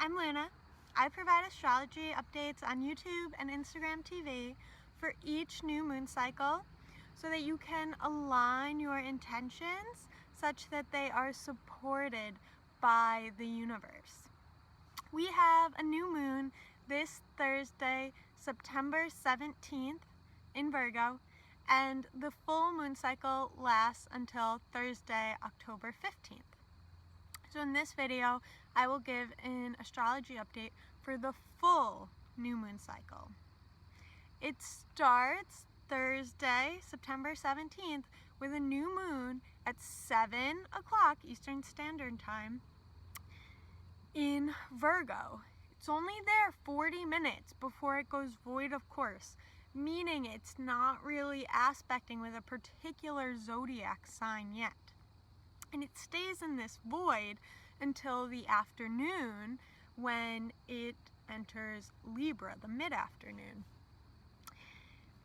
I'm Luna. I provide astrology updates on YouTube and Instagram TV for each new moon cycle so that you can align your intentions such that they are supported by the universe. We have a new moon this Thursday, September 17th in Virgo, and the full moon cycle lasts until Thursday, October 15th. So in this video, I will give an astrology update for the full new moon cycle. It starts Thursday, September 17th with a new moon at 7 o'clock Eastern Standard Time in Virgo. It's only there 40 minutes before it goes void of course, meaning it's not really aspecting with a particular zodiac sign yet. And it stays in this void until the afternoon when it enters Libra, the mid-afternoon.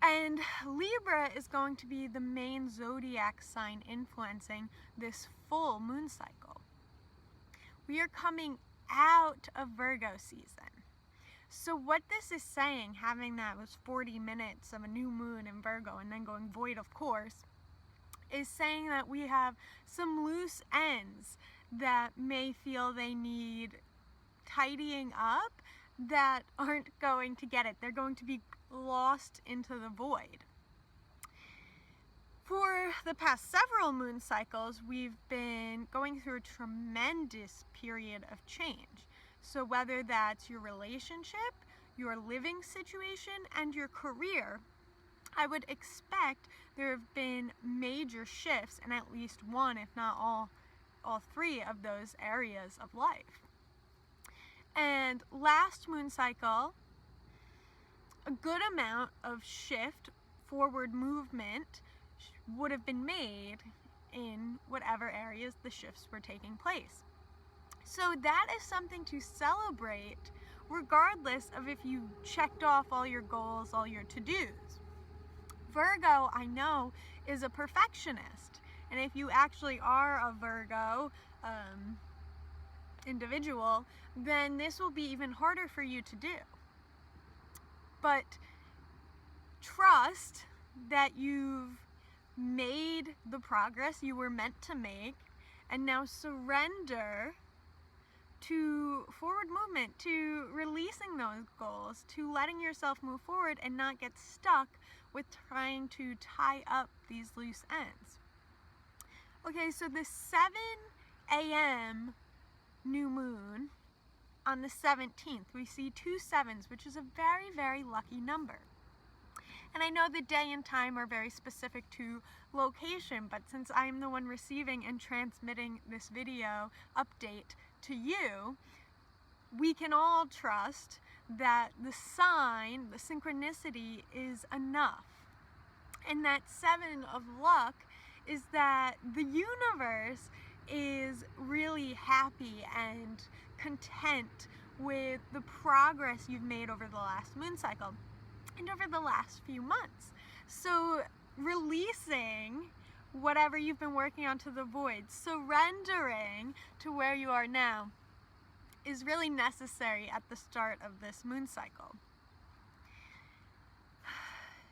And Libra is going to be the main zodiac sign influencing this full moon cycle. We are coming out of Virgo season. So what this is saying, having that was 40 minutes of a new moon in Virgo and then going void of course, is saying that we have some loose ends that may feel they need tidying up that aren't going to get it. They're going to be lost into the void. For the past several moon cycles, we've been going through a tremendous period of change. So whether that's your relationship, your living situation, and your career, I would expect there have been major shifts in at least one, if not all three of those areas of life. And last moon cycle, a good amount of shift, forward movement would have been made in whatever areas the shifts were taking place. So that is something to celebrate regardless of if you checked off all your goals, all your to-dos. Virgo, I know, is a perfectionist. And if you actually are a Virgo individual, then this will be even harder for you to do. But trust that you've made the progress you were meant to make, and now surrender to forward movement, to releasing those goals, to letting yourself move forward and not get stuck with trying to tie up these loose ends. Okay, so the 7 a.m. new moon on the 17th, we see 2 sevens, which is a very, very lucky number. And I know the day and time are very specific to location, but since I'm the one receiving and transmitting this video update to you, we can all trust that the sign, the synchronicity is enough. And that 7 of luck is that the universe is really happy and content with the progress you've made over the last moon cycle and over the last few months. So releasing whatever you've been working on to the void, surrendering to where you are now, is really necessary at the start of this moon cycle.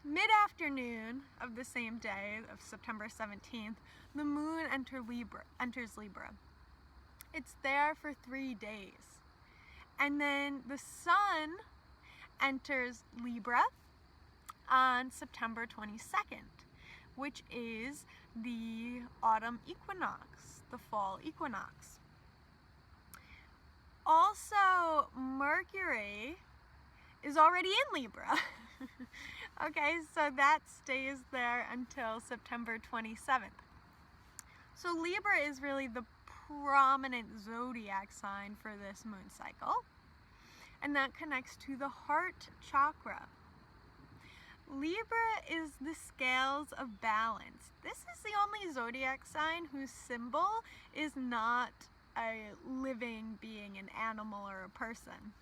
Mid-afternoon of the same day of September 17th, the moon enters Libra. It's there for 3 days. And then the sun enters Libra on September 22nd, which is the autumn equinox, the fall equinox. Also, Mercury is already in Libra. Okay, so that stays there until September 27th. So Libra is really the prominent zodiac sign for this moon cycle, and that connects to the heart chakra. Libra is the scales of balance. This is the only zodiac sign whose symbol is not a living being, an animal or a person.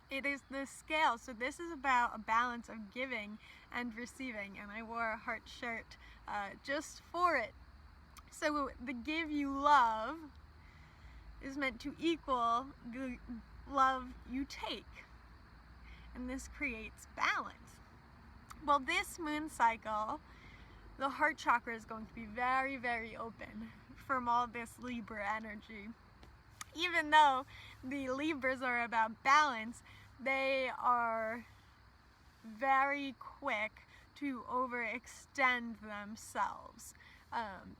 It is the scale, so this is about a balance of giving and receiving, and I wore a heart shirt just for it. So the give you love is meant to equal the love you take. And this creates balance. Well, this moon cycle, the heart chakra is going to be very, very open from all this Libra energy. Even though the Libras are about balance, they are very quick to overextend themselves.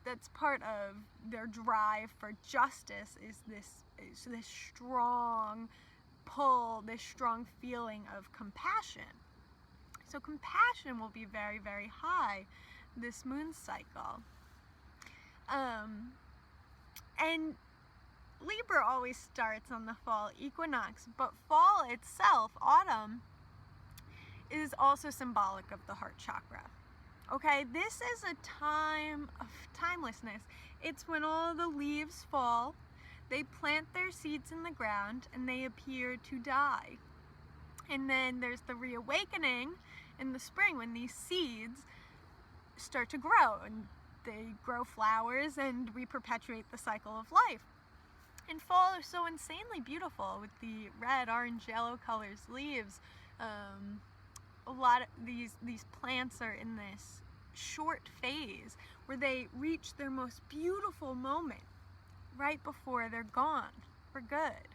That's part of their drive for justice, is this strong pull, this strong feeling of compassion. So compassion will be very, very high this moon cycle. And Libra always starts on the fall equinox, but fall itself, autumn, is also symbolic of the heart chakra. Okay, this is a time of timelessness. It's when all the leaves fall, they plant their seeds in the ground, and they appear to die. And then there's the reawakening in the spring when these seeds start to grow, and they grow flowers, and we perpetuate the cycle of life. And fall is so insanely beautiful with the red, orange, yellow colors, leaves. A lot of these plants are in this short phase where they reach their most beautiful moment right before they're gone for good.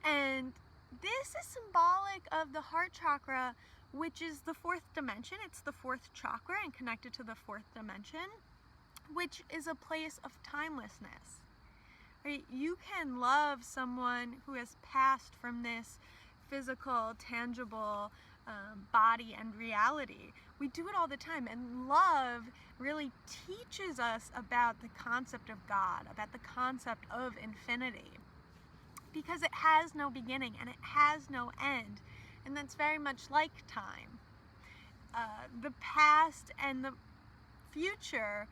And this is symbolic of the heart chakra, which is the fourth dimension. It's the fourth chakra and connected to the fourth dimension, which is a place of timelessness. Right? You can love someone who has passed from this physical, tangible body and reality. We do it all the time, and love really teaches us about the concept of God, about the concept of infinity, because it has no beginning and it has no end, and that's very much like time. The past and the future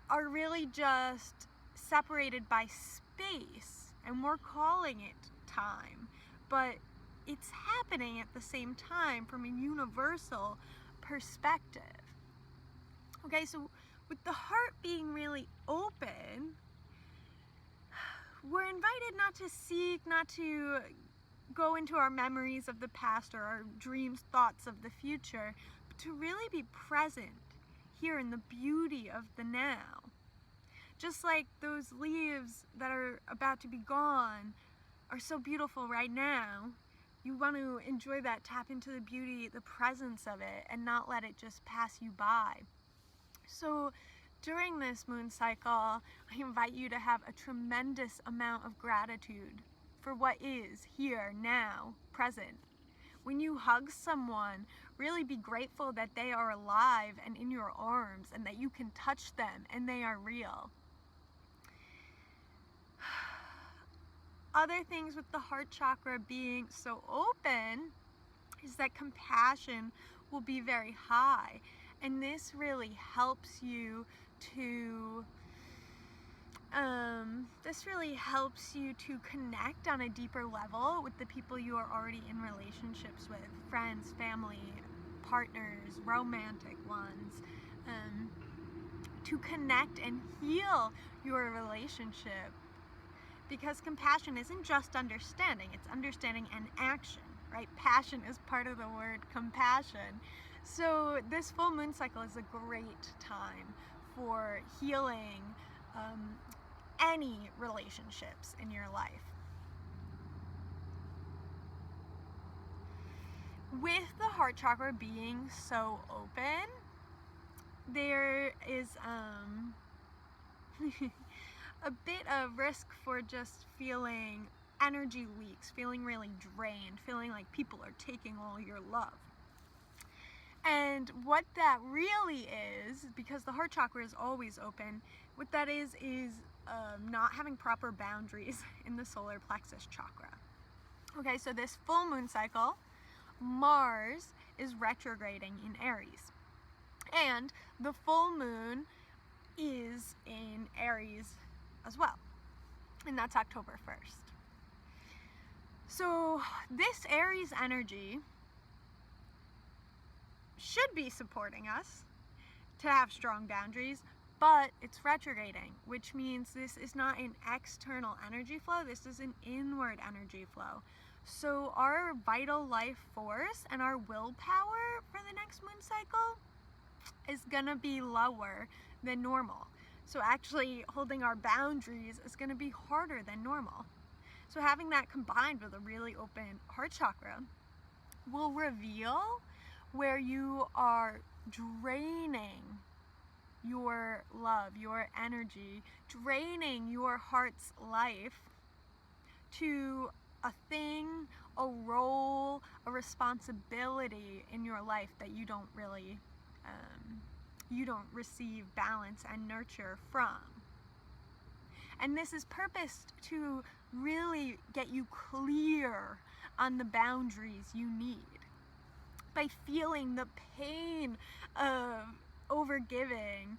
are really just separated by space, and we're calling it time, but it's happening at the same time from a universal perspective. Okay, so with the heart being really open, we're invited not to seek, not to go into our memories of the past or our dreams, thoughts of the future, but to really be present here in the beauty of the now. Just like those leaves that are about to be gone are so beautiful right now, you want to enjoy that, tap into the beauty, the presence of it, and not let it just pass you by. So during this moon cycle, I invite you to have a tremendous amount of gratitude for what is here, now, present. When you hug someone, really be grateful that they are alive and in your arms, and that you can touch them and they are real. Other things with the heart chakra being so open is that compassion will be very high, and this really helps you to connect on a deeper level with the people you are already in relationships with, friends, family, partners, romantic ones, to connect and heal your relationship. Because compassion isn't just understanding, it's understanding and action, right? Passion is part of the word compassion. So this full moon cycle is a great time for healing any relationships in your life. With the heart chakra being so open, there is a bit of risk for just feeling energy leaks, feeling really drained, feeling like people are taking all your love. And what that really is, because the heart chakra is always open, what that is not having proper boundaries in the solar plexus chakra. Okay, so this full moon cycle, Mars is retrograding in Aries. And the full moon is in Aries as well. And that's October 1st. So this Aries energy should be supporting us to have strong boundaries, but it's retrograding, which means this is not an external energy flow, this is an inward energy flow. So our vital life force and our willpower for the next moon cycle is gonna be lower than normal. So actually holding our boundaries is gonna be harder than normal. So having that combined with a really open heart chakra will reveal where you are draining your love, your energy, draining your heart's life to a thing, a role, a responsibility in your life that you don't really, you don't receive balance and nurture from. And this is purposed to really get you clear on the boundaries you need. By feeling the pain of overgiving,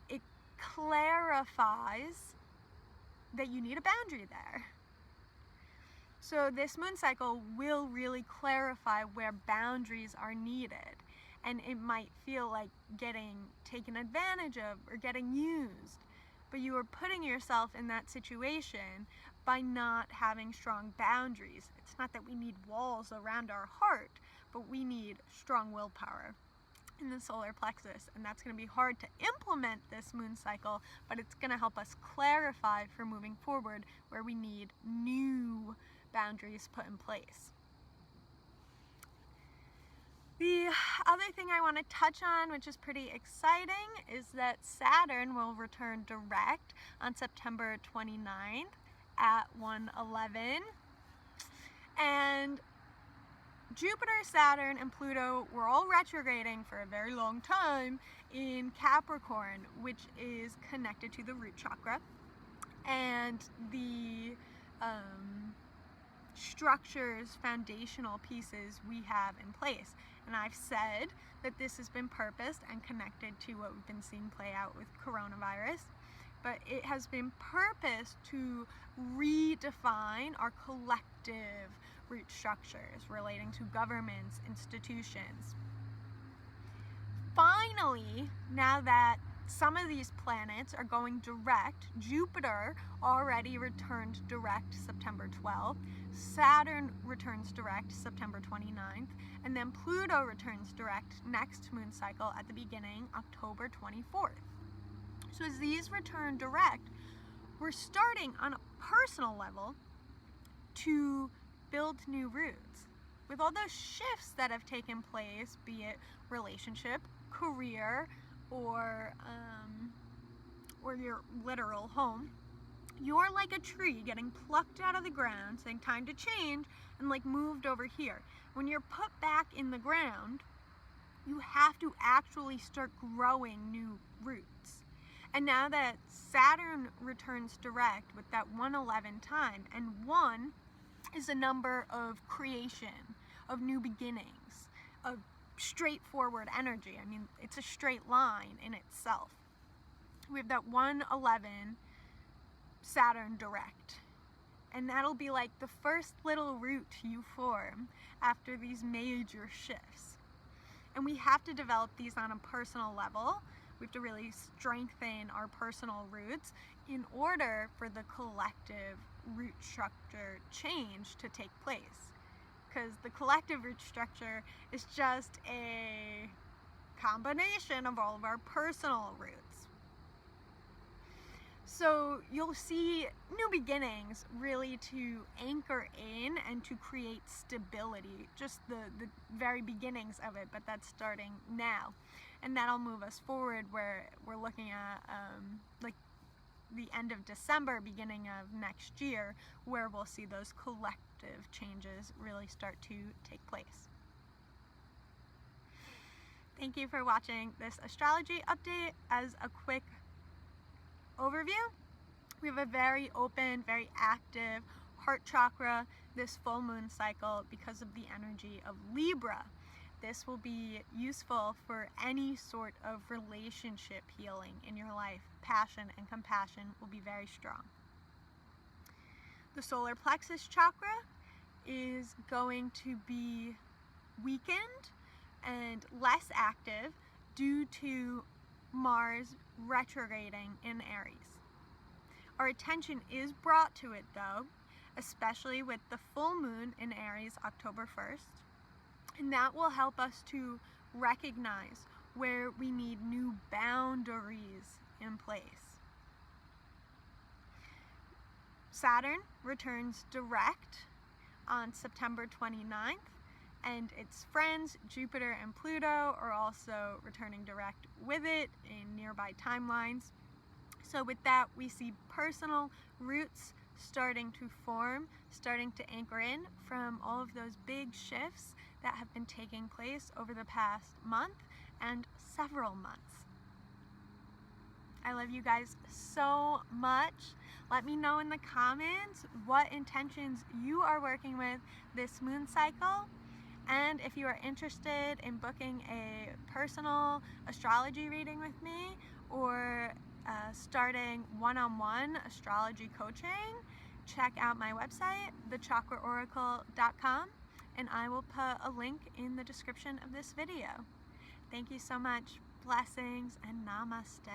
it clarifies that you need a boundary there. So this moon cycle will really clarify where boundaries are needed, and it might feel like getting taken advantage of or getting used, but you are putting yourself in that situation by not having strong boundaries. It's not that we need walls around our heart, but we need strong willpower in the solar plexus, and that's going to be hard to implement this moon cycle, but it's going to help us clarify for moving forward where we need new boundaries put in place. The other thing I want to touch on, which is pretty exciting, is that Saturn will return direct on September 29th at 1:11, and Jupiter, Saturn, and Pluto were all retrograding for a very long time in Capricorn, which is connected to the root chakra, and the structures, foundational pieces we have in place. And I've said that this has been purposed and connected to what we've been seeing play out with coronavirus, but it has been purposed to redefine our collective root structures relating to governments, institutions. Finally, now that some of these planets are going direct, Jupiter already returned direct September 12th, Saturn returns direct September 29th, and then Pluto returns direct next moon cycle at the beginning, October 24th. So as these return direct, we're starting on a personal level to build new roots. With all those shifts that have taken place, be it relationship, career, or your literal home, you're like a tree getting plucked out of the ground, saying time to change, and like moved over here. When you're put back in the ground, you have to actually start growing new roots. And now that Saturn returns direct with that 1:11 time, and 1 is a number of creation, of new beginnings, of straightforward energy. I mean, it's a straight line in itself. We have that 1:11 Saturn direct, and that'll be like the first little root you form after these major shifts. And we have to develop these on a personal level. We have to really strengthen our personal roots in order for the collective root structure change to take place. Because the collective root structure is just a combination of all of our personal roots. So you'll see new beginnings really to anchor in and to create stability, just the very beginnings of it, but that's starting now. And that'll move us forward where we're looking at like the end of December, beginning of next year, where we'll see those collective changes really start to take place. Thank you for watching this astrology update. As a quick overview, we have a very open, very active heart chakra this full moon cycle because of the energy of Libra. This will be useful for any sort of relationship healing in your life. Passion and compassion will be very strong. The solar plexus chakra is going to be weakened and less active due to Mars retrograding in Aries. Our attention is brought to it though, especially with the full moon in Aries October 1st, and that will help us to recognize where we need new boundaries in place. Saturn returns direct on September 29th, and its friends Jupiter and Pluto are also returning direct with it in nearby timelines. So with that, we see personal roots starting to form, starting to anchor in from all of those big shifts that have been taking place over the past month and several months. I love you guys so much. Let me know in the comments what intentions you are working with this moon cycle. And if you are interested in booking a personal astrology reading with me or starting one-on-one astrology coaching, check out my website, thechakraoracle.com, and I will put a link in the description of this video. Thank you so much. Blessings and namaste.